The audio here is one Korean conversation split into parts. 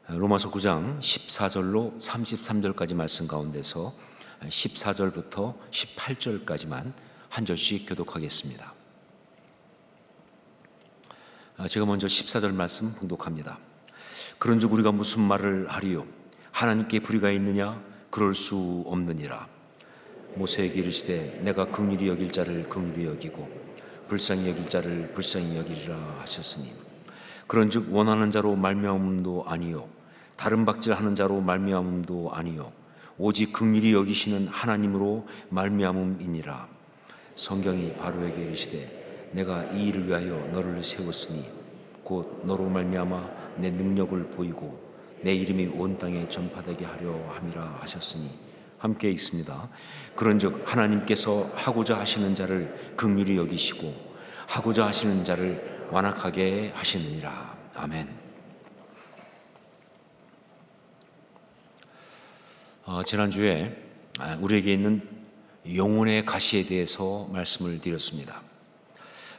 로마서 9장 14절로 33절까지 말씀 가운데서 14절부터 18절까지만 한 절씩 교독하겠습니다. 제가 먼저 14절 말씀 봉독합니다. 그런즉 우리가 무슨 말을 하리요? 하나님께 불의가 있느냐? 그럴 수 없느니라. 모세에게 이르시되 내가 긍휼히 여길 자를 긍휼히 여기고 불쌍히 여길 자를 불쌍히 여기리라 하셨으니, 그런즉 원하는 자로 말미암음도 아니요 다른 박질하는 자로 말미암음도 아니요 오직 긍휼히 여기시는 하나님으로 말미암음이니라. 성경이 바로에게 이르시되 내가 이 일을 위하여 너를 세웠으니 곧 너로 말미암아 내 능력을 보이고 내 이름이 온 땅에 전파되게 하려 함이라 하셨으니, 함께 읽습니다. 그런즉 하나님께서 하고자 하시는 자를 긍휼히 여기시고 하고자 하시는 자를 완악하게 하시느니라. 아멘. 지난주에 우리에게 있는 영혼의 가시에 대해서 말씀을 드렸습니다.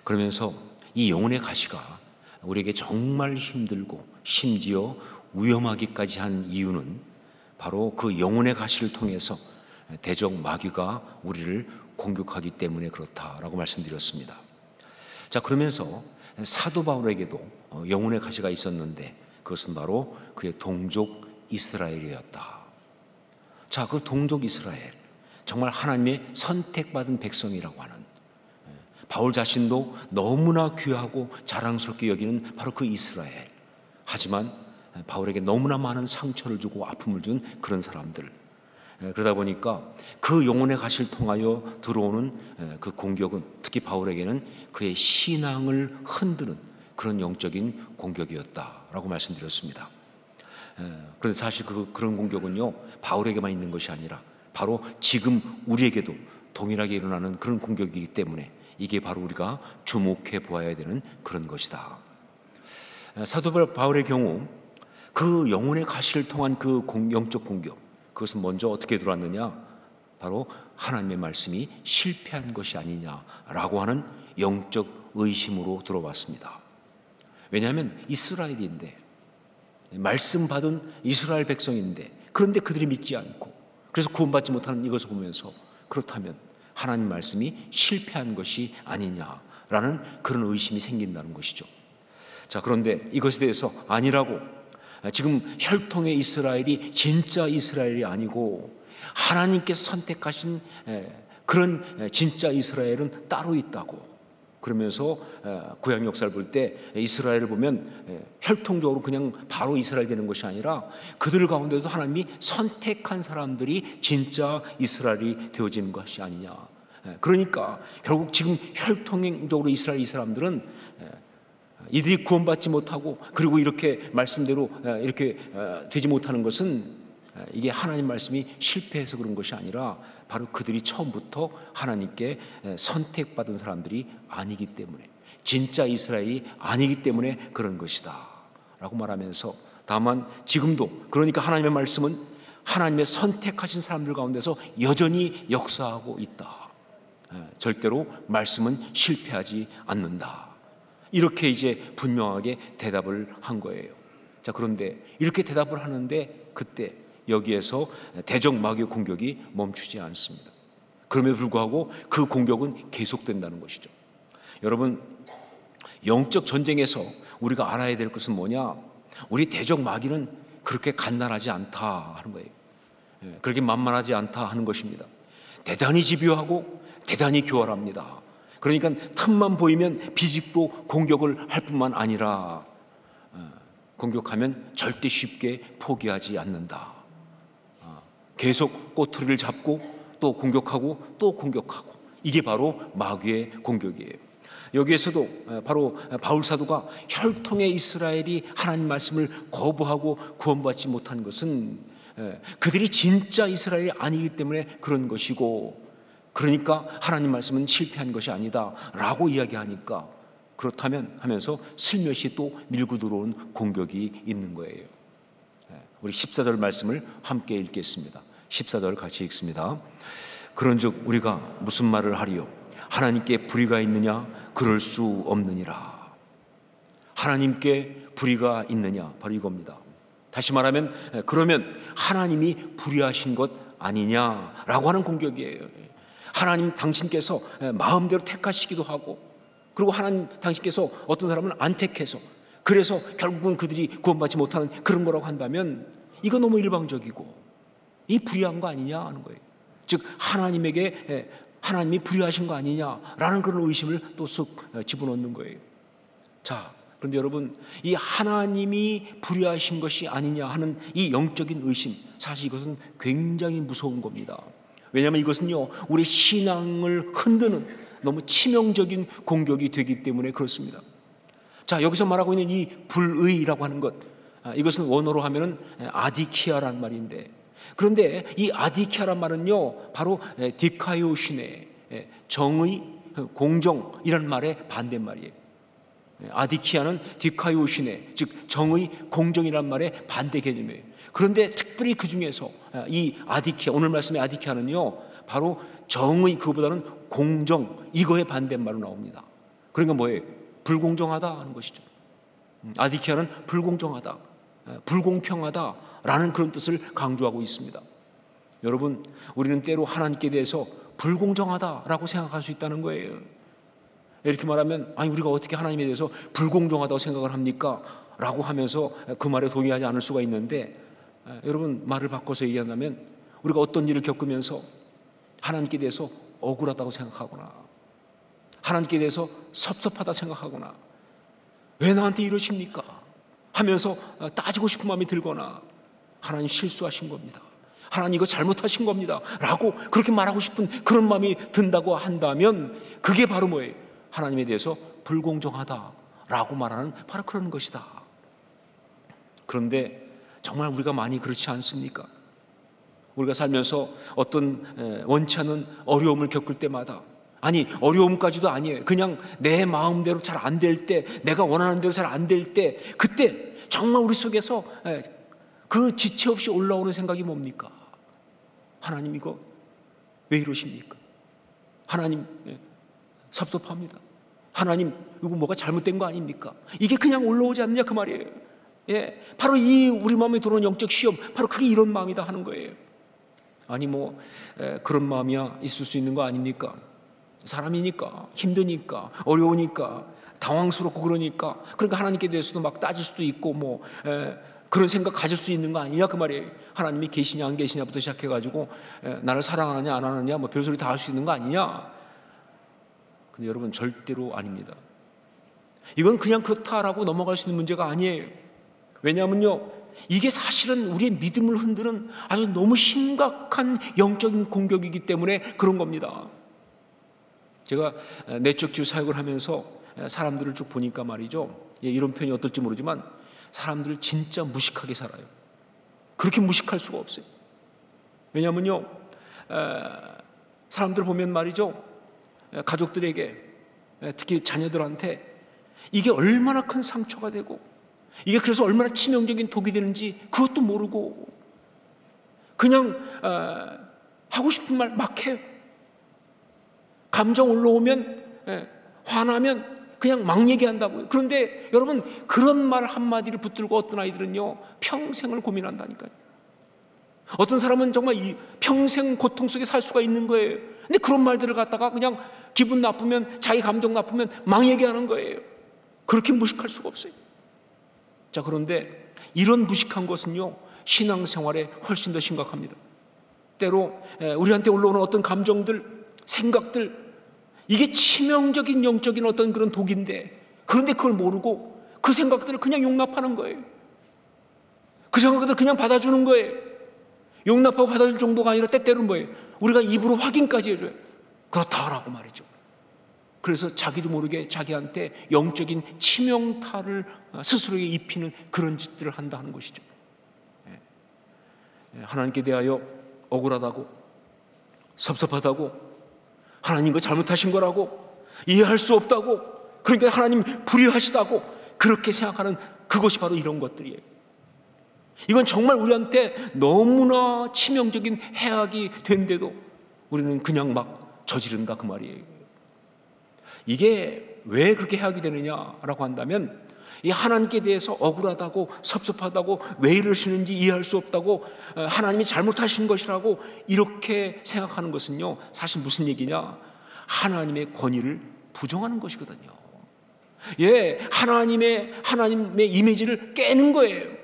그러면서 이 영혼의 가시가 우리에게 정말 힘들고 심지어 위험하기까지 한 이유는 바로 그 영혼의 가시를 통해서 대적 마귀가 우리를 공격하기 때문에 그렇다라고 말씀드렸습니다. 자, 그러면서 사도 바울에게도 영혼의 가시가 있었는데 그것은 바로 그의 동족 이스라엘이었다. 자, 그 동족 이스라엘, 정말 하나님의 선택받은 백성이라고 하는, 바울 자신도 너무나 귀하고 자랑스럽게 여기는 바로 그 이스라엘. 하지만 바울에게 너무나 많은 상처를 주고 아픔을 준 그런 사람들, 그러다 보니까 그 영혼의 가시를 통하여 들어오는 그 공격은 특히 바울에게는 그의 신앙을 흔드는 그런 영적인 공격이었다라고 말씀드렸습니다. 그런데 사실 그런 공격은요, 바울에게만 있는 것이 아니라 바로 지금 우리에게도 동일하게 일어나는 그런 공격이기 때문에 이게 바로 우리가 주목해 보아야 되는 그런 것이다. 사도 바울의 경우 그 영혼의 가시를 통한 그 영적 공격, 그것은 먼저 어떻게 들어왔느냐? 바로 하나님의 말씀이 실패한 것이 아니냐라고 하는 영적 의심으로 들어왔습니다. 왜냐하면 이스라엘인데, 말씀 받은 이스라엘 백성인데, 그런데 그들이 믿지 않고 그래서 구원받지 못하는 이것을 보면서, 그렇다면 하나님 말씀이 실패한 것이 아니냐라는 그런 의심이 생긴다는 것이죠. 자, 그런데 이것에 대해서 아니라고, 지금 혈통의 이스라엘이 진짜 이스라엘이 아니고 하나님께서 선택하신 그런 진짜 이스라엘은 따로 있다고, 그러면서 구약 역사를 볼 때 이스라엘을 보면 혈통적으로 그냥 바로 이스라엘 되는 것이 아니라 그들 가운데도 하나님이 선택한 사람들이 진짜 이스라엘이 되어지는 것이 아니냐. 그러니까 결국 지금 혈통적으로 이 사람들은 이들이 구원받지 못하고 그리고 이렇게 말씀대로 이렇게 되지 못하는 것은 이게 하나님 말씀이 실패해서 그런 것이 아니라 바로 그들이 처음부터 하나님께 선택받은 사람들이 아니기 때문에, 진짜 이스라엘이 아니기 때문에 그런 것이다 라고 말하면서, 다만 지금도 그러니까 하나님의 말씀은 하나님의 선택하신 사람들 가운데서 여전히 역사하고 있다. 절대로 말씀은 실패하지 않는다. 이렇게 이제 분명하게 대답을 한 거예요. 자, 그런데 이렇게 대답을 하는데 그때 여기에서 대적 마귀의 공격이 멈추지 않습니다. 그럼에도 불구하고 그 공격은 계속된다는 것이죠. 여러분, 영적 전쟁에서 우리가 알아야 될 것은 뭐냐? 우리 대적 마귀는 그렇게 간단하지 않다 하는 거예요. 그렇게 만만하지 않다 하는 것입니다. 대단히 집요하고 대단히 교활합니다. 그러니까 틈만 보이면 비집고 공격을 할 뿐만 아니라 공격하면 절대 쉽게 포기하지 않는다. 계속 꼬투리를 잡고 또 공격하고 또 공격하고, 이게 바로 마귀의 공격이에요. 여기에서도 바로 바울 사도가 혈통의 이스라엘이 하나님 말씀을 거부하고 구원받지 못한 것은 그들이 진짜 이스라엘이 아니기 때문에 그런 것이고, 그러니까 하나님 말씀은 실패한 것이 아니다 라고 이야기하니까, 그렇다면 하면서 슬며시 또 밀고 들어온 공격이 있는 거예요. 우리 14절 말씀을 함께 읽겠습니다. 14절 같이 읽습니다. 그런즉 우리가 무슨 말을 하리요? 하나님께 불의가 있느냐? 그럴 수 없느니라. 하나님께 불의가 있느냐? 바로 이겁니다. 다시 말하면 그러면 하나님이 불의하신 것 아니냐라고 하는 공격이에요. 하나님 당신께서 마음대로 택하시기도 하고, 그리고 하나님 당신께서 어떤 사람은 안 택해서, 그래서 결국은 그들이 구원받지 못하는 그런 거라고 한다면 이거 너무 일방적이고 이 불의한 거 아니냐 하는 거예요. 즉 하나님에게 하나님이 불의하신 거 아니냐라는 그런 의심을 또 쓱 집어넣는 거예요. 자, 그런데 여러분, 이 하나님이 불의하신 것이 아니냐 하는 이 영적인 의심, 사실 이것은 굉장히 무서운 겁니다. 왜냐하면 이것은요, 우리 신앙을 흔드는 너무 치명적인 공격이 되기 때문에 그렇습니다. 자, 여기서 말하고 있는 이 불의라고 하는 것, 이것은 원어로 하면은 아디키아란 말인데, 그런데 이 아디키아란 말은요, 바로 디카요시네, 정의, 공정이란 말의 반대말이에요. 아디키아는 디카요시네, 즉 정의, 공정이란 말의 반대 개념이에요. 그런데 특별히 그 중에서 이 아디키아, 오늘 말씀의 아디키아는요, 바로 정의, 그거보다는 공정, 이거의 반대말로 나옵니다. 그러니까 뭐예요? 불공정하다 하는 것이죠. 아디키아는 불공정하다, 불공평하다라는 그런 뜻을 강조하고 있습니다. 여러분, 우리는 때로 하나님께 대해서 불공정하다라고 생각할 수 있다는 거예요. 이렇게 말하면, 아니 우리가 어떻게 하나님에 대해서 불공정하다고 생각을 합니까? 라고 하면서 그 말에 동의하지 않을 수가 있는데, 여러분, 말을 바꿔서 얘기한다면 우리가 어떤 일을 겪으면서 하나님께 대해서 억울하다고 생각하거나, 하나님께 대해서 섭섭하다 생각하거나, 왜 나한테 이러십니까? 하면서 따지고 싶은 마음이 들거나, 하나님 실수하신 겁니다, 하나님 이거 잘못하신 겁니다 라고 그렇게 말하고 싶은 그런 마음이 든다고 한다면, 그게 바로 뭐예요? 하나님에 대해서 불공정하다라고 말하는 바로 그런 것이다. 그런데 정말 우리가 많이 그렇지 않습니까? 우리가 살면서 어떤 원치 않는 어려움을 겪을 때마다, 아니 어려움까지도 아니에요, 그냥 내 마음대로 잘 안 될 때, 내가 원하는 대로 잘 안 될 때, 그때 정말 우리 속에서 그 지체 없이 올라오는 생각이 뭡니까? 하나님 이거 왜 이러십니까? 하나님 섭섭합니다, 하나님 이거 뭐가 잘못된 거 아닙니까? 이게 그냥 올라오지 않느냐 그 말이에요. 예, 바로 이 우리 마음에 들어오는 영적 시험, 바로 그게 이런 마음이다 하는 거예요. 아니 뭐 그런 마음이야 있을 수 있는 거 아닙니까? 사람이니까, 힘드니까, 어려우니까, 당황스럽고 그러니까 하나님께 대해서도 막 따질 수도 있고, 뭐 그런 생각 가질 수 있는 거 아니냐 그 말이에요. 하나님이 계시냐 안 계시냐부터 시작해가지고 나를 사랑하느냐 안 하느냐 뭐 별소리 다 할 수 있는 거 아니냐. 근데 여러분, 절대로 아닙니다. 이건 그냥 그렇다라고 넘어갈 수 있는 문제가 아니에요. 왜냐하면요, 이게 사실은 우리의 믿음을 흔드는 아주 너무 심각한 영적인 공격이기 때문에 그런 겁니다. 제가 내적 치유 사역을 하면서 사람들을 쭉 보니까 말이죠, 이런 표현이 어떨지 모르지만 사람들을 진짜 무식하게 살아요. 그렇게 무식할 수가 없어요. 왜냐하면요, 사람들 보면 말이죠, 가족들에게, 특히 자녀들한테 이게 얼마나 큰 상처가 되고, 이게 그래서 얼마나 치명적인 독이 되는지 그것도 모르고 그냥 하고 싶은 말 막 해요. 감정 올라오면, 화나면 그냥 막 얘기한다고요. 그런데 여러분, 그런 말 한마디를 붙들고 어떤 아이들은요 평생을 고민한다니까요. 어떤 사람은 정말 이 평생 고통 속에 살 수가 있는 거예요. 근데 그런 말들을 갖다가 그냥 기분 나쁘면, 자기 감정 나쁘면 막 얘기하는 거예요. 그렇게 무식할 수가 없어요. 자, 그런데 이런 무식한 것은요 신앙생활에 훨씬 더 심각합니다. 때로 우리한테 올라오는 어떤 감정들, 생각들, 이게 치명적인 영적인 어떤 그런 독인데, 그런데 그걸 모르고 그 생각들을 그냥 용납하는 거예요. 그 생각들을 그냥 받아주는 거예요. 용납하고 받아줄 정도가 아니라 때때로는 뭐예요? 우리가 입으로 확인까지 해줘요. 그렇다라고 말이죠. 그래서 자기도 모르게 자기한테 영적인 치명타를 스스로에게 입히는 그런 짓들을 한다는 것이죠. 하나님께 대하여 억울하다고, 섭섭하다고, 하나님 이거 잘못하신 거라고, 이해할 수 없다고, 그러니까 하나님 불의하시다고 그렇게 생각하는 그것이 바로 이런 것들이에요. 이건 정말 우리한테 너무나 치명적인 해악이 된데도 우리는 그냥 막 저지른다 그 말이에요. 이게 왜 그렇게 해악이 되느냐라고 한다면, 이 하나님께 대해서 억울하다고, 섭섭하다고, 왜 이러시는지 이해할 수 없다고, 하나님이 잘못하신 것이라고 이렇게 생각하는 것은요, 사실 무슨 얘기냐? 하나님의 권위를 부정하는 것이거든요. 예, 하나님의 이미지를 깨는 거예요.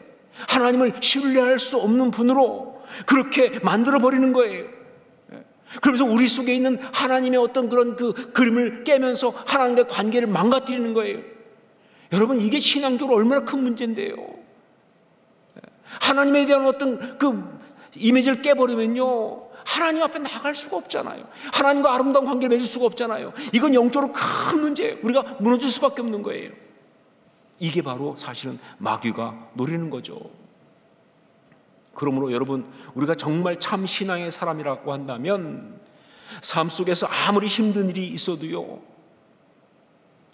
하나님을 신뢰할 수 없는 분으로 그렇게 만들어 버리는 거예요. 그러면서 우리 속에 있는 하나님의 어떤 그런 그 그림을 깨면서 하나님과의 관계를 망가뜨리는 거예요. 여러분, 이게 신앙적으로 얼마나 큰 문제인데요. 하나님에 대한 어떤 그 이미지를 깨버리면요, 하나님 앞에 나갈 수가 없잖아요. 하나님과 아름다운 관계를 맺을 수가 없잖아요. 이건 영적으로 큰 문제예요. 우리가 무너질 수밖에 없는 거예요. 이게 바로 사실은 마귀가 노리는 거죠. 그러므로 여러분, 우리가 정말 참 신앙의 사람이라고 한다면 삶 속에서 아무리 힘든 일이 있어도요,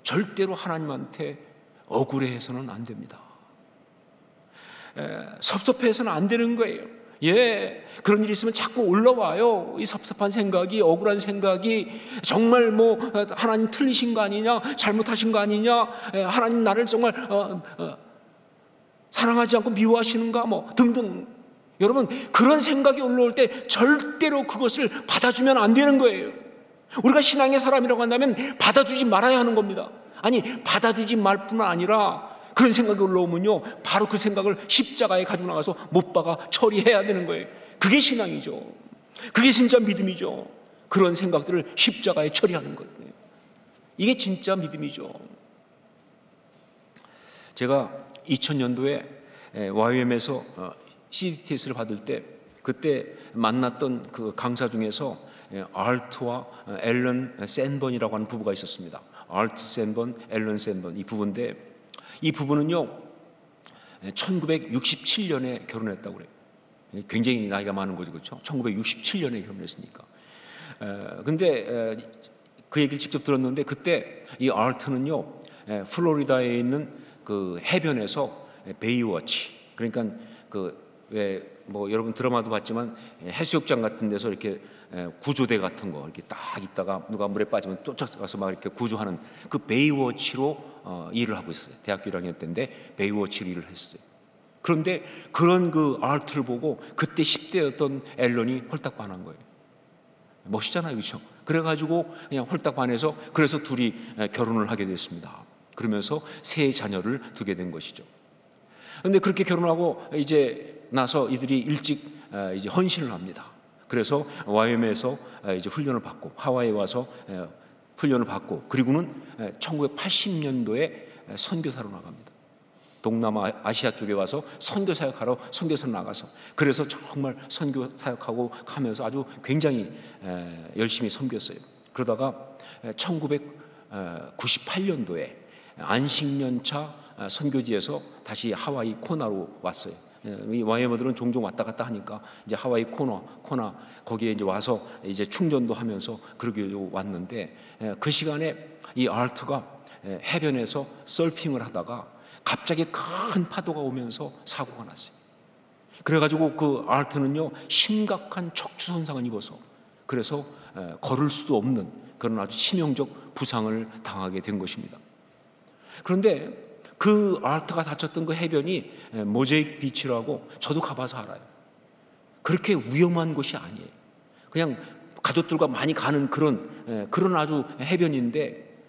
절대로 하나님한테 억울해해서는 안 됩니다. 섭섭해서는 안 되는 거예요. 예, 그런 일이 있으면 자꾸 올라와요. 이 섭섭한 생각이, 억울한 생각이, 정말 뭐 하나님 틀리신 거 아니냐, 잘못하신 거 아니냐, 하나님 나를 정말 사랑하지 않고 미워하시는가, 뭐 등등. 여러분, 그런 생각이 올라올 때 절대로 그것을 받아주면 안 되는 거예요. 우리가 신앙의 사람이라고 한다면 받아주지 말아야 하는 겁니다. 아니, 받아주지 말 뿐만 아니라 그런 생각이 올라오면요, 바로 그 생각을 십자가에 가지고 나가서 못 박아 처리해야 되는 거예요. 그게 신앙이죠. 그게 진짜 믿음이죠. 그런 생각들을 십자가에 처리하는 거예요. 이게 진짜 믿음이죠. 제가 2000년도에 YM에서 CDTS를 받을 때, 그때 만났던 그 강사 중에서 알트와 앨런 샌번이라고 하는 부부가 있었습니다. 알트 샌번, 앨런 샌번, 이 부부인데, 이 부부는요 1967년에 결혼했다고 그래요. 굉장히 나이가 많은 거죠, 그렇죠? 1967년에 결혼했으니까. 근데 그 얘기를 직접 들었는데, 그때 이 알트는요 플로리다에 있는 그 해변에서 베이워치, 그러니까 그 왜 뭐 여러분 드라마도 봤지만 해수욕장 같은 데서 이렇게 구조대 같은 거 이렇게 딱 있다가 누가 물에 빠지면 쫓아가서 막 이렇게 구조하는 그 베이워치로 일을 하고 있었어요. 대학교 1학년 때인데 베이워치로 일을 했어요. 그런데 그런 그 아트를 보고 그때 10대였던 앨런이 홀딱 반한 거예요. 멋있잖아요, 그렇죠? 그래가지고 그냥 홀딱 반해서, 그래서 둘이 결혼을 하게 됐습니다. 그러면서 세 자녀를 두게 된 것이죠. 그런데 그렇게 결혼하고 이제 나서 이들이 일찍 이제 헌신을 합니다. 그래서 YM에서 이제 훈련을 받고 하와이에 와서 훈련을 받고, 그리고는 1980년도에 선교사로 나갑니다. 동남아 아시아 쪽에 와서 선교 사역하러 선교사로 나가서, 그래서 정말 선교 사역하고 하면서 아주 굉장히 열심히 섬겼어요. 그러다가 1998년도에 안식년차 선교지에서 다시 하와이 코나로 왔어요. 이 YM들은 종종 왔다 갔다 하니까 이제 하와이 코나 거기에 이제 와서 이제 충전도 하면서 그러게 왔는데, 그 시간에 이 알트가 해변에서 서핑을 하다가 갑자기 큰 파도가 오면서 사고가 났어요. 그래가지고 그 알트는요 심각한 척추 손상을 입어서, 그래서 걸을 수도 없는 그런 아주 치명적 부상을 당하게 된 것입니다. 그런데 그 알트가 다쳤던 그 해변이 모자이크 비치라고, 저도 가봐서 알아요. 그렇게 위험한 곳이 아니에요. 그냥 가족들과 많이 가는 그런 아주 해변인데,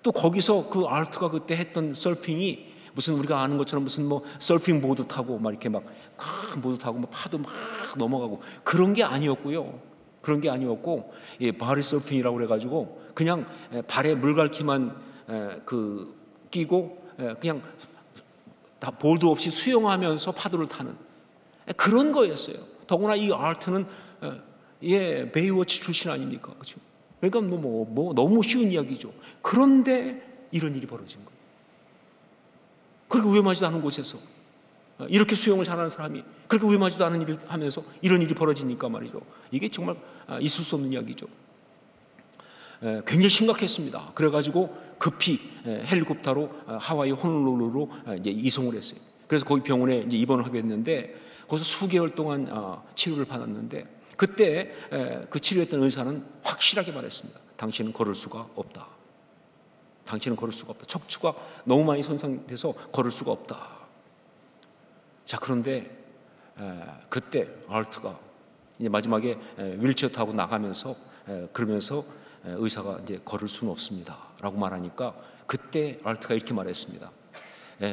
또 거기서 그 알트가 그때 했던 서핑이 무슨 우리가 아는 것처럼 무슨 뭐 서핑 보드 타고 막 이렇게 막 큰 보드 타고 막 파도 막 넘어가고 그런 게 아니었고요. 그런 게 아니었고, 바리 서핑이라고 그래가지고 그냥 발에 물갈퀴만 끼고 그냥 다 볼도 없이 수영하면서 파도를 타는 그런 거였어요. 더구나 이 알트는 베이워치 출신 아닙니까, 그렇죠? 그러니까 뭐 너무 쉬운 이야기죠. 그런데 이런 일이 벌어진 거예요. 그렇게 위험하지도 않은 곳에서 이렇게 수영을 잘하는 사람이 그렇게 위험하지도 않은 일을 하면서 이런 일이 벌어지니까 말이죠. 이게 정말 있을 수 없는 이야기죠. 굉장히 심각했습니다. 그래가지고 급히 헬리콥터로 하와이 호놀룰루로 이제 이송을 했어요. 그래서 거기 병원에 이제 입원을 하게 됐는데, 거기서 수개월 동안 치료를 받았는데, 그때 그 치료했던 의사는 확실하게 말했습니다. 당신은 걸을 수가 없다. 당신은 걸을 수가 없다. 척추가 너무 많이 손상돼서 걸을 수가 없다. 자, 그런데 그때 알트가 이제 마지막에 휠체어 타고 나가면서 그러면서 의사가 이제 걸을 수는 없습니다라고 말하니까 그때 알트가 이렇게 말했습니다.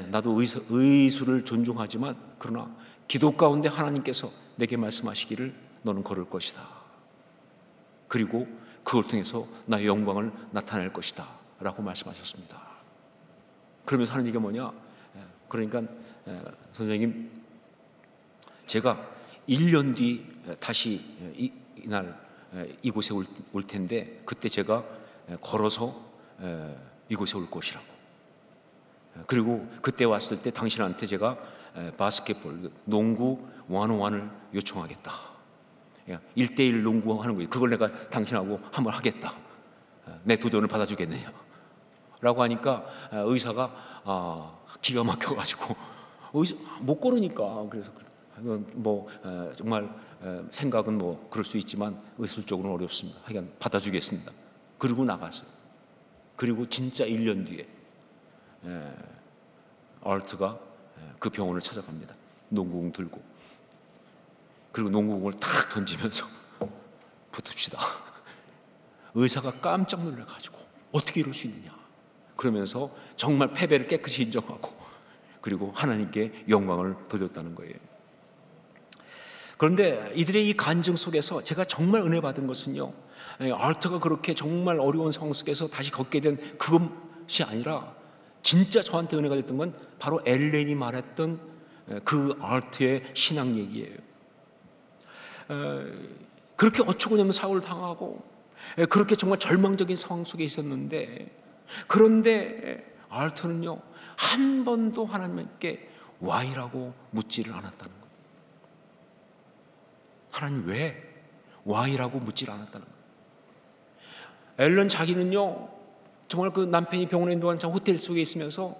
나도 의술을 존중하지만 그러나 기도 가운데 하나님께서 내게 말씀하시기를 너는 걸을 것이다. 그리고 그걸 통해서 나의 영광을 나타낼 것이다 라고 말씀하셨습니다. 그러면서 하는 얘기가 뭐냐? 그러니까 선생님, 제가 1년 뒤 다시 이날 이곳에 올 텐데 그때 제가 걸어서 이곳에 올 것이라고. 그리고 그때 왔을 때 당신한테 제가 바스켓볼, 농구 101을 요청하겠다. 1대1 농구하는 거예요. 그걸 내가 당신하고 한번 하겠다. 내 도전을 받아주겠느냐 라고 하니까 의사가 기가 막혀가지고 못 걸으니까, 그래서 뭐 정말 생각은 뭐 그럴 수 있지만 의술적으로는 어렵습니다. 하여간 받아주겠습니다. 그리고 나갔어요. 그리고 진짜 1년 뒤에 알트가 그 병원을 찾아갑니다. 농구공 들고. 그리고 농구공을 탁 던지면서 붙읍시다. 의사가 깜짝 놀라가지고 어떻게 이럴 수 있느냐 그러면서 정말 패배를 깨끗이 인정하고 그리고 하나님께 영광을 돌렸다는 거예요. 그런데 이들의 이 간증 속에서 제가 정말 은혜 받은 것은요, 알트가 그렇게 정말 어려운 상황 속에서 다시 걷게 된 그것이 아니라 진짜 저한테 은혜가 됐던 건 바로 엘렌이 말했던 그 알트의 신앙 얘기예요. 그렇게 어처구니없는 사고를 당하고 그렇게 정말 절망적인 상황 속에 있었는데, 그런데 알트는요 한 번도 하나님께 why라고 묻지를 않았다는 거예요. 하나님 왜? why라고 묻지를 않았다는 거예요. 엘렌 자기는요 정말 그 남편이 병원에 있는 동안 호텔 속에 있으면서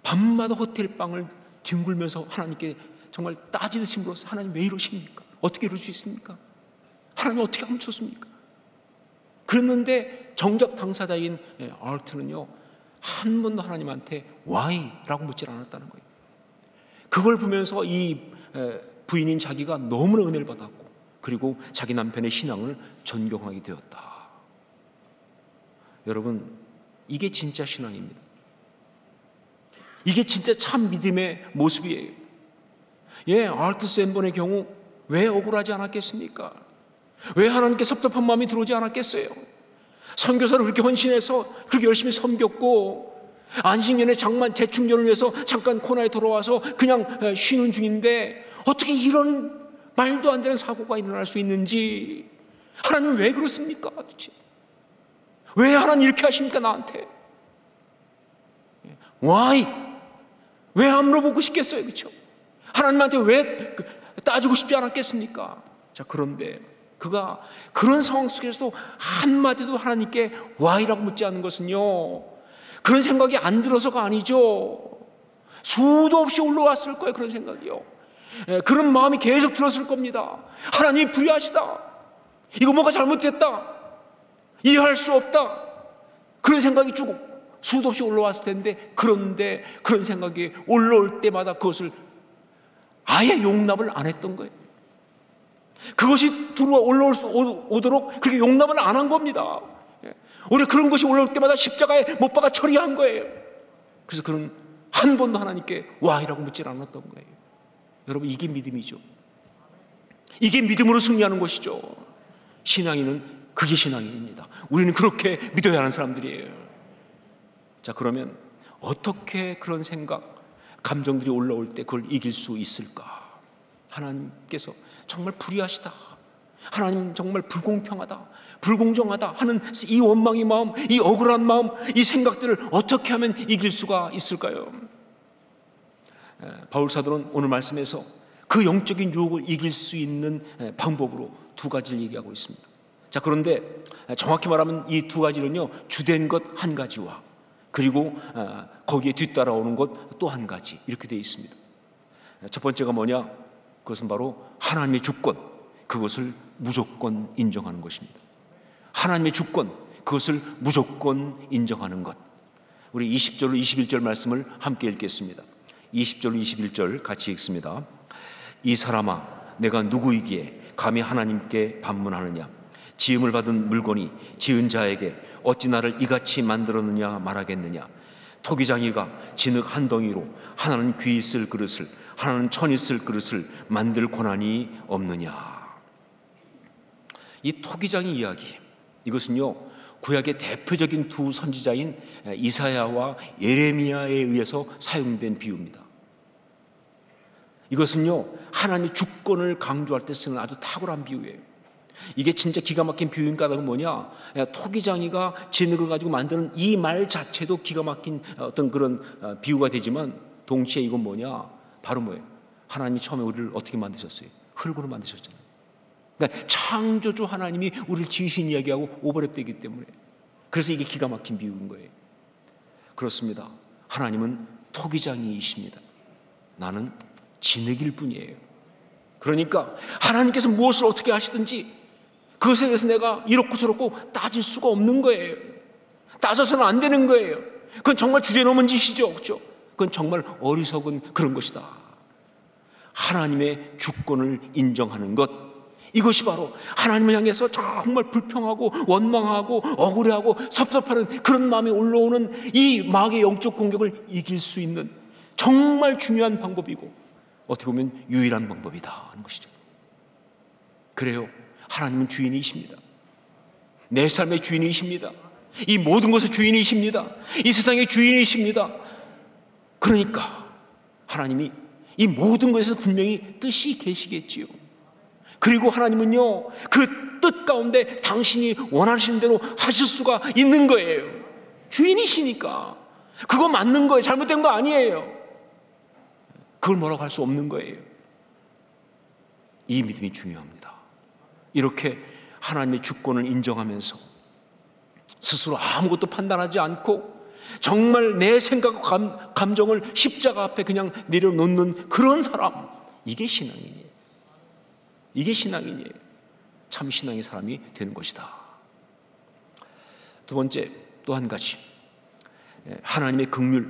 밤마다 호텔 방을 뒹굴면서 하나님께 정말 따지듯이 물어서 하나님 왜 이러십니까? 어떻게 이럴 수 있습니까? 하나님 어떻게 하면 좋습니까? 그랬는데 정작 당사자인 알트는요 한 번도 하나님한테 why라고 묻지 않았다는 거예요. 그걸 보면서 이 부인인 자기가 너무나 은혜를 받았고 그리고 자기 남편의 신앙을 존경하게 되었다. 여러분, 이게 진짜 신앙입니다. 이게 진짜 참 믿음의 모습이에요. 알트 샌번의 경우 왜 억울하지 않았겠습니까? 왜 하나님께 섭섭한 마음이 들어오지 않았겠어요? 선교사를 그렇게 헌신해서 그렇게 열심히 섬겼고 안식년에 재충전을 위해서 잠깐 코나에 돌아와서 그냥 쉬는 중인데 어떻게 이런 말도 안 되는 사고가 일어날 수 있는지, 하나님 왜 그렇습니까? 도대체 왜 하나님 이렇게 하십니까 나한테? Why? 왜 안 물어보고 싶겠어요? 그렇죠? 하나님한테 왜 따지고 싶지 않았겠습니까? 자, 그런데 그가 그런 상황 속에서도 한마디도 하나님께 why라고 묻지 않는 것은요 그런 생각이 안 들어서가 아니죠. 수도 없이 올라왔을 거예요. 그런 생각이요. 그런 마음이 계속 들었을 겁니다. 하나님이 불의하시다, 이거 뭐가 잘못됐다, 이해할 수 없다, 그런 생각이 쭉 수도 없이 올라왔을 텐데, 그런데 그런 생각이 올라올 때마다 그것을 아예 용납을 안 했던 거예요. 그것이 올라오도록 그렇게 용납을 안 한 겁니다. 오히려 그런 것이 올라올 때마다 십자가에 못 박아 처리한 거예요. 그래서 그는 한 번도 하나님께 why라고 묻지 않았던 거예요. 여러분, 이게 믿음이죠. 이게 믿음으로 승리하는 것이죠. 신앙인은 그게 신앙인입니다. 우리는 그렇게 믿어야 하는 사람들이에요. 자, 그러면 어떻게 그런 생각, 감정들이 올라올 때 그걸 이길 수 있을까? 하나님께서 정말 불의하시다, 하나님 정말 불공평하다, 불공정하다 하는 이 원망의 마음, 이 억울한 마음, 이 생각들을 어떻게 하면 이길 수가 있을까요? 바울 사도는 오늘 말씀에서 그 영적인 유혹을 이길 수 있는 방법으로 두 가지를 얘기하고 있습니다. 자, 그런데 정확히 말하면 이 두 가지는요 주된 것 한 가지와 그리고 거기에 뒤따라오는 것 또 한 가지, 이렇게 되어 있습니다. 첫 번째가 뭐냐? 그것은 바로 하나님의 주권, 그것을 무조건 인정하는 것입니다. 하나님의 주권, 그것을 무조건 인정하는 것. 우리 20절로 21절 말씀을 함께 읽겠습니다. 20절로 21절 같이 읽습니다. 이 사람아, 내가 누구이기에 감히 하나님께 반문하느냐? 지음을 받은 물건이 지은 자에게 어찌 나를 이같이 만들었느냐 말하겠느냐? 토기장이가 진흙 한 덩이로 하나는 귀 있을 그릇을, 하나는 천 있을 그릇을 만들 권한이 없느냐? 이 토기장이 이야기, 이것은요 구약의 대표적인 두 선지자인 이사야와 예레미야에 의해서 사용된 비유입니다. 이것은요 하나님의 주권을 강조할 때 쓰는 아주 탁월한 비유예요. 이게 진짜 기가 막힌 비유인가 하면 뭐냐, 토기장이가 진흙을 가지고 만드는 이 말 자체도 기가 막힌 어떤 그런 비유가 되지만, 동시에 이건 뭐냐, 바로 뭐예요? 하나님이 처음에 우리를 어떻게 만드셨어요? 흙으로 만드셨잖아요. 그러니까 창조주 하나님이 우리를 지으신 이야기하고 오버랩되기 때문에, 그래서 이게 기가 막힌 비유인 거예요. 그렇습니다. 하나님은 토기장이이십니다. 나는 진흙일 뿐이에요. 그러니까 하나님께서 무엇을 어떻게 하시든지 그것에 대해서 내가 이렇고 저렇고 따질 수가 없는 거예요. 따져서는 안 되는 거예요. 그건 정말 주제넘은 짓이죠, 그렇죠? 그건 정말 어리석은 그런 것이다. 하나님의 주권을 인정하는 것, 이것이 바로 하나님을 향해서 정말 불평하고 원망하고 억울해하고 섭섭하는 그런 마음이 올라오는 이 마귀의 영적 공격을 이길 수 있는 정말 중요한 방법이고, 어떻게 보면 유일한 방법이다 하는 것이죠. 그래요, 하나님은 주인이십니다. 내 삶의 주인이십니다. 이 모든 것의 주인이십니다. 이 세상의 주인이십니다. 그러니까 하나님이 이 모든 것에서 분명히 뜻이 계시겠지요. 그리고 하나님은요 그 뜻 가운데 당신이 원하시는 대로 하실 수가 있는 거예요. 주인이시니까 그거 맞는 거예요. 잘못된 거 아니에요. 그걸 뭐라고 할 수 없는 거예요. 이 믿음이 중요합니다. 이렇게 하나님의 주권을 인정하면서 스스로 아무것도 판단하지 않고 정말 내 생각과 감정을 십자가 앞에 그냥 내려놓는 그런 사람, 이게 신앙이에요. 이게 신앙이에요. 참 신앙의 사람이 되는 것이다. 두 번째, 또 한 가지, 하나님의 긍휼,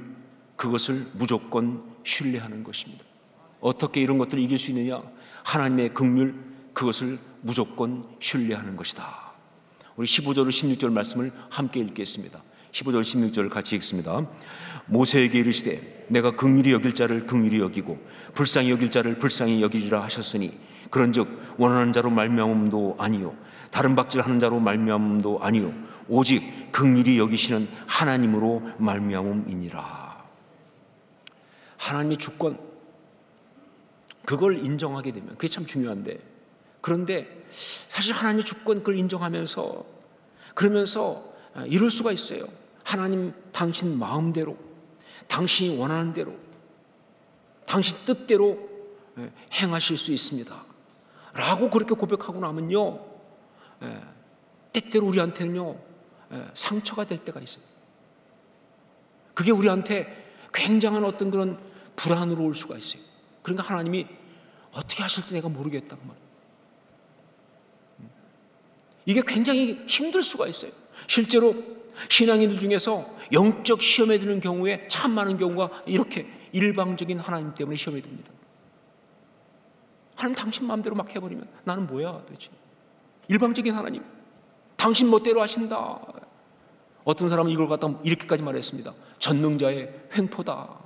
그것을 무조건 신뢰하는 것입니다. 어떻게 이런 것들을 이길 수 있느냐? 하나님의 긍휼, 그것을 무조건 신뢰하는 것이다. 우리 15절 16절 말씀을 함께 읽겠습니다. 15절 16절 같이 읽습니다. 모세에게 이르시되 내가 긍휼히 여길 자를 긍휼히 여기고 불쌍히 여길 자를 불쌍히 여기리라 하셨으니, 그런즉 원하는 자로 말미암음도 아니요 다른 박질하는 자로 말미암음도 아니요 오직 긍휼히 여기시는 하나님으로 말미암음이니라. 하나님의 주권, 그걸 인정하게 되면 그게 참 중요한데, 그런데 사실 하나님의 주권 그걸 인정하면서 그러면서 이럴 수가 있어요. 하나님 당신 마음대로, 당신이 원하는 대로, 당신 뜻대로 행하실 수 있습니다 라고 그렇게 고백하고 나면요, 때때로 우리한테는요 상처가 될 때가 있어요. 그게 우리한테 굉장한 어떤 그런 불안으로 올 수가 있어요. 그러니까 하나님이 어떻게 하실지 내가 모르겠다고 말이에요. 이게 굉장히 힘들 수가 있어요. 실제로 신앙인들 중에서 영적 시험에 드는 경우에 참 많은 경우가 이렇게 일방적인 하나님 때문에 시험에 듭니다. 하나님 당신 마음대로 막 해버리면 나는 뭐야 도대체. 일방적인 하나님, 당신 멋대로 하신다. 어떤 사람은 이걸 갖다 이렇게까지 말했습니다. 전능자의 횡포다.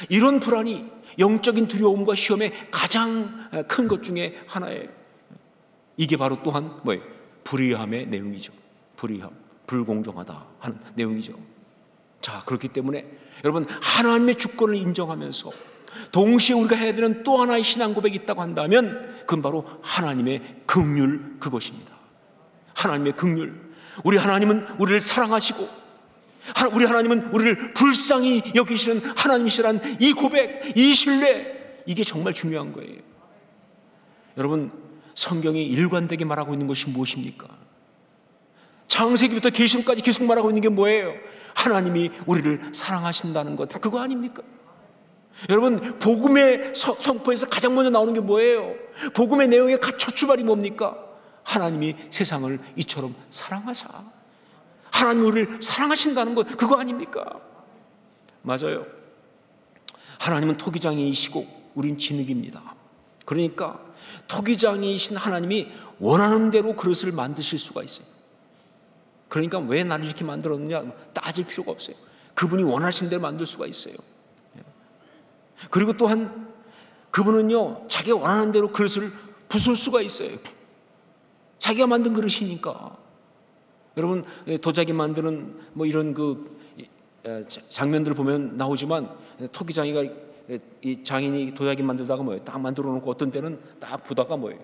이런 불안이 영적인 두려움과 시험의 가장 큰 것 중에 하나예요. 이게 바로 또한 뭐예요? 불의함의 내용이죠. 불의함, 불공정하다 하는 내용이죠. 자, 그렇기 때문에 여러분, 하나님의 주권을 인정하면서 동시에 우리가 해야 되는 또 하나의 신앙 고백이 있다고 한다면 그건 바로 하나님의 긍휼, 그것입니다. 하나님의 긍휼. 우리 하나님은 우리를 사랑하시고 우리 하나님은 우리를 불쌍히 여기시는 하나님이시라는 이 고백, 이 신뢰, 이게 정말 중요한 거예요. 여러분, 성경이 일관되게 말하고 있는 것이 무엇입니까? 창세기부터 계시록까지 계속 말하고 있는 게 뭐예요? 하나님이 우리를 사랑하신다는 것, 그거 아닙니까? 여러분, 복음의 선포에서 가장 먼저 나오는 게 뭐예요? 복음의 내용의 첫 출발이 뭡니까? 하나님이 세상을 이처럼 사랑하사. 하나님 우리를 사랑하신다는 것, 그거 아닙니까? 맞아요. 하나님은 토기장이시고 우린 진흙입니다. 그러니까 토기장이신 하나님이 원하는 대로 그릇을 만드실 수가 있어요. 그러니까 왜 나를 이렇게 만들었느냐 따질 필요가 없어요. 그분이 원하신 대로 만들 수가 있어요. 그리고 또한 그분은요, 자기가 원하는 대로 그릇을 부술 수가 있어요. 자기가 만든 그릇이니까. 여러분, 도자기 만드는 뭐 이런 그 장면들 보면 나오지만, 토기장이가 이 장인이 도자기 만들다가 뭐예요? 딱 만들어 놓고 어떤 때는 딱 보다가 뭐예요?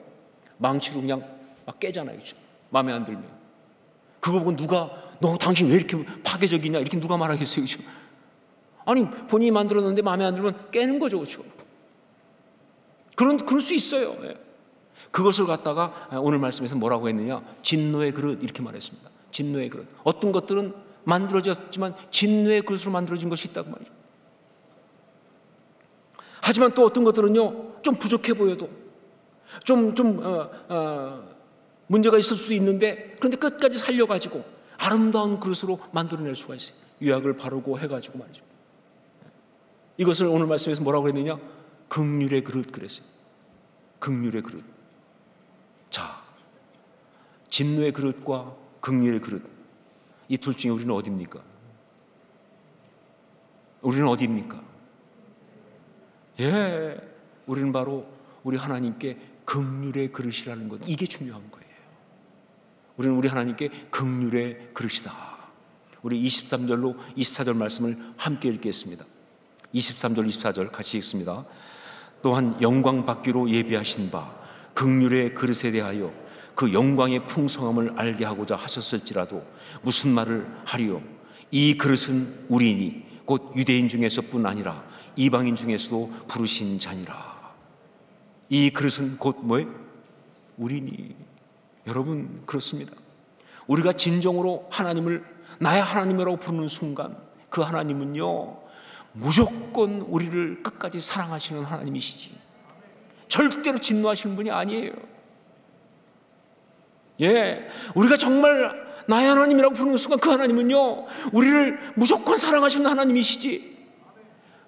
망치로 그냥 막 깨잖아요. 그렇죠? 마음에 안 들면. 그거 보고 누가, 너 당신 왜 이렇게 파괴적이냐? 이렇게 누가 말하겠어요? 그렇죠? 아니, 본인이 만들었는데 마음에 안 들면 깨는 거죠. 그렇죠? 그럴 수 있어요. 그것을 갖다가 오늘 말씀에서 뭐라고 했느냐? 진노의 그릇, 이렇게 말했습니다. 진노의 그릇. 어떤 것들은 만들어졌지만 진노의 그릇으로 만들어진 것이 있다고 말이죠. 하지만 또 어떤 것들은요, 좀 부족해 보여도 문제가 있을 수도 있는데, 그런데 끝까지 살려가지고 아름다운 그릇으로 만들어낼 수가 있어요. 유약을 바르고 해가지고 말이죠. 이것을 오늘 말씀에서 뭐라고 했느냐? 긍휼의 그릇 그랬어요. 긍휼의 그릇. 자, 진노의 그릇과 긍휼의 그릇, 이 둘 중에 우리는 어디입니까? 우리는 어디입니까? 예, 우리는 바로 우리 하나님께 긍휼의 그릇이라는 것, 이게 중요한 거예요. 우리는 우리 하나님께 긍휼의 그릇이다. 우리 23절로 24절 말씀을 함께 읽겠습니다. 23절 24절 같이 읽습니다. 또한 영광 받기로 예비하신 바 긍휼의 그릇에 대하여 그 영광의 풍성함을 알게 하고자 하셨을지라도 무슨 말을 하리요? 이 그릇은 우리니 곧 유대인 중에서뿐 아니라 이방인 중에서도 부르신 자니라. 이 그릇은 곧 뭐예요? 우리니. 여러분, 그렇습니다. 우리가 진정으로 하나님을 나의 하나님이라고 부르는 순간, 그 하나님은요, 무조건 우리를 끝까지 사랑하시는 하나님이시지, 절대로 진노하시는 분이 아니에요. 예, 우리가 정말 나의 하나님이라고 부르는 순간 그 하나님은요, 우리를 무조건 사랑하시는 하나님이시지,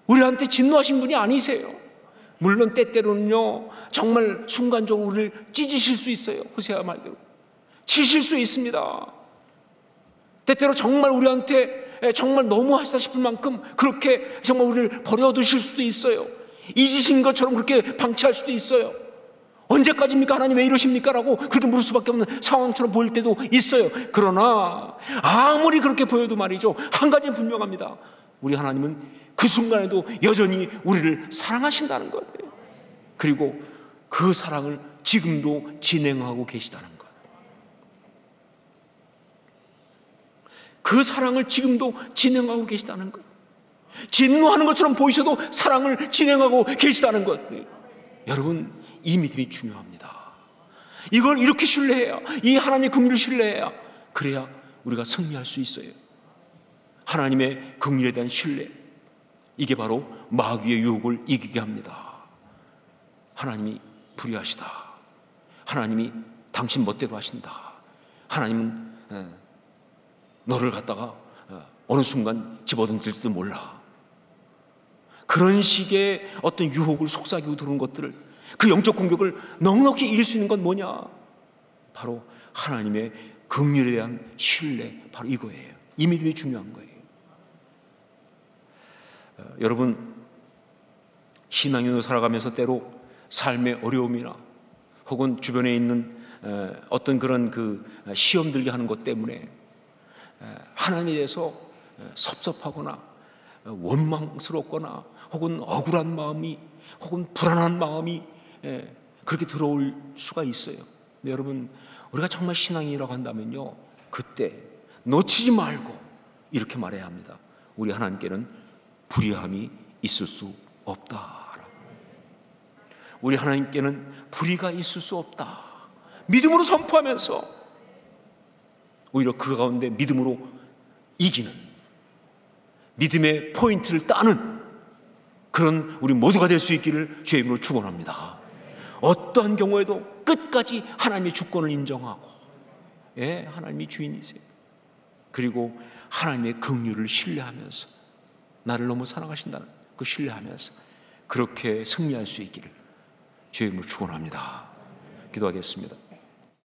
우리한테 진노하신 분이 아니세요. 물론 때때로는요, 정말 순간적으로 우리를 찢으실 수 있어요. 호세아 말대로 치실 수 있습니다. 때때로 정말 우리한테 정말 너무하시다 싶을 만큼 그렇게 정말 우리를 버려두실 수도 있어요. 잊으신 것처럼 그렇게 방치할 수도 있어요. 언제까지입니까? 하나님 왜 이러십니까? 라고 그렇게 물을 수밖에 없는 상황처럼 보일 때도 있어요. 그러나 아무리 그렇게 보여도 말이죠, 한 가지는 분명합니다. 우리 하나님은 그 순간에도 여전히 우리를 사랑하신다는 거예요. 그리고 그 사랑을 지금도 진행하고 계시다는 것. 그 사랑을 지금도 진행하고 계시다는 것. 진노하는 것처럼 보이셔도 사랑을 진행하고 계시다는 것. 여러분, 이 믿음이 중요합니다. 이걸 이렇게 신뢰해야, 이 하나님의 긍휼을 신뢰해야, 그래야 우리가 승리할 수 있어요. 하나님의 긍휼에 대한 신뢰, 이게 바로 마귀의 유혹을 이기게 합니다. 하나님이 불의하시다, 하나님이 당신 멋대로 하신다, 하나님은 너를 갖다가 어느 순간 집어던질지도 몰라, 그런 식의 어떤 유혹을 속삭이고 들어오는 것들을, 그 영적 공격을 넉넉히 이길 수 있는 건 뭐냐? 바로 하나님의 긍휼에 대한 신뢰, 바로 이거예요. 이 믿음이 중요한 거예요. 여러분, 신앙인으로 살아가면서 때로 삶의 어려움이나 혹은 주변에 있는 어떤 그런 그 시험 들게 하는 것 때문에 하나님에 대해서 섭섭하거나 원망스럽거나 혹은 억울한 마음이 혹은 불안한 마음이 그렇게 들어올 수가 있어요. 근데 여러분, 우리가 정말 신앙이라고 한다면요, 그때 놓치지 말고 이렇게 말해야 합니다. 우리 하나님께는 불의함이 있을 수 없다. 우리 하나님께는 불의가 있을 수 없다. 믿음으로 선포하면서 오히려 그 가운데 믿음으로 이기는, 믿음의 포인트를 따는 그런 우리 모두가 될 수 있기를 주의 이름으로 축원합니다. 어떠한 경우에도 끝까지 하나님의 주권을 인정하고, 예, 하나님이 주인이세요. 그리고 하나님의 긍휼을 신뢰하면서, 나를 너무 사랑하신다는 그 신뢰하면서 그렇게 승리할 수 있기를 주의 이름으로 축원합니다. 기도하겠습니다.